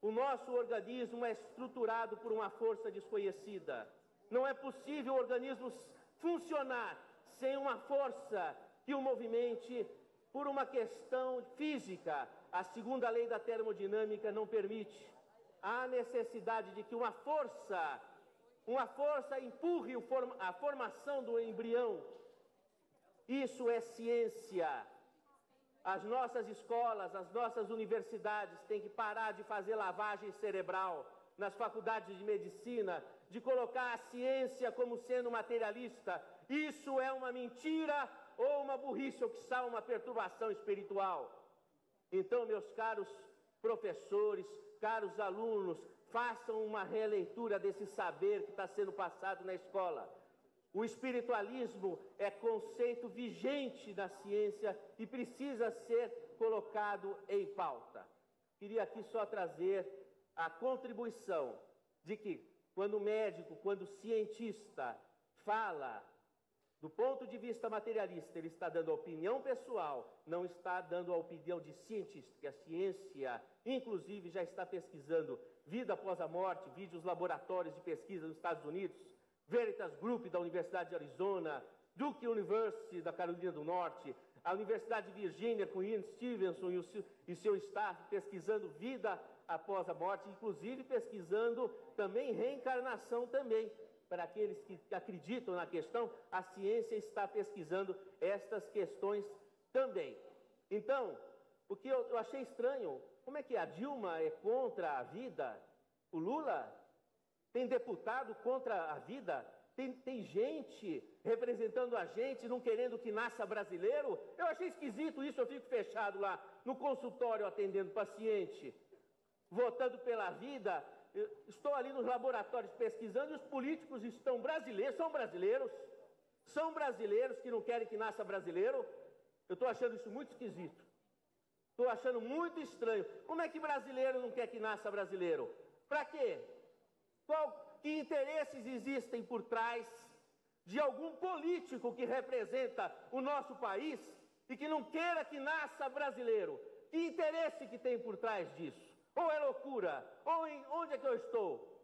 O nosso organismo é estruturado por uma força desconhecida. Não é possível o organismo funcionar sem uma força que o movimente por uma questão física. A segunda lei da termodinâmica não permite. Há necessidade de que uma força empurre a formação do embrião. Isso é ciência. As nossas escolas, as nossas universidades têm que parar de fazer lavagem cerebral nas faculdades de medicina, de colocar a ciência como sendo materialista. Isso é uma mentira ou uma burrice, ou quiçá uma perturbação espiritual. Então, meus caros professores, caros alunos, façam uma releitura desse saber que está sendo passado na escola. O espiritualismo é conceito vigente da ciência e precisa ser colocado em pauta. Queria aqui só trazer a contribuição de que, quando o médico, quando o cientista fala do ponto de vista materialista, ele está dando a opinião pessoal, não está dando a opinião de cientista, que a ciência, inclusive, já está pesquisando vida após a morte, vídeos laboratórios de pesquisa nos Estados Unidos, Veritas Group da Universidade de Arizona, Duke University da Carolina do Norte, a Universidade de Virgínia com Ian Stevenson e seu staff pesquisando vida após a morte, inclusive pesquisando também reencarnação também. Para aqueles que acreditam na questão, a ciência está pesquisando estas questões também. Então, o que eu achei estranho, como é que a Dilma é contra a vida? O Lula tem deputado contra a vida? Tem gente representando a gente, não querendo que nasça brasileiro? Eu achei esquisito isso, eu fico fechado lá no consultório atendendo paciente, votando pela vida. Eu estou ali nos laboratórios pesquisando e os políticos estão brasileiros, são brasileiros que não querem que nasça brasileiro. Eu estou achando isso muito esquisito. Estou achando muito estranho. Como é que brasileiro não quer que nasça brasileiro? Para quê? Que interesses existem por trás de algum político que representa o nosso país e que não queira que nasça brasileiro? Que interesse que tem por trás disso? Ou é loucura? Ou onde é que eu estou?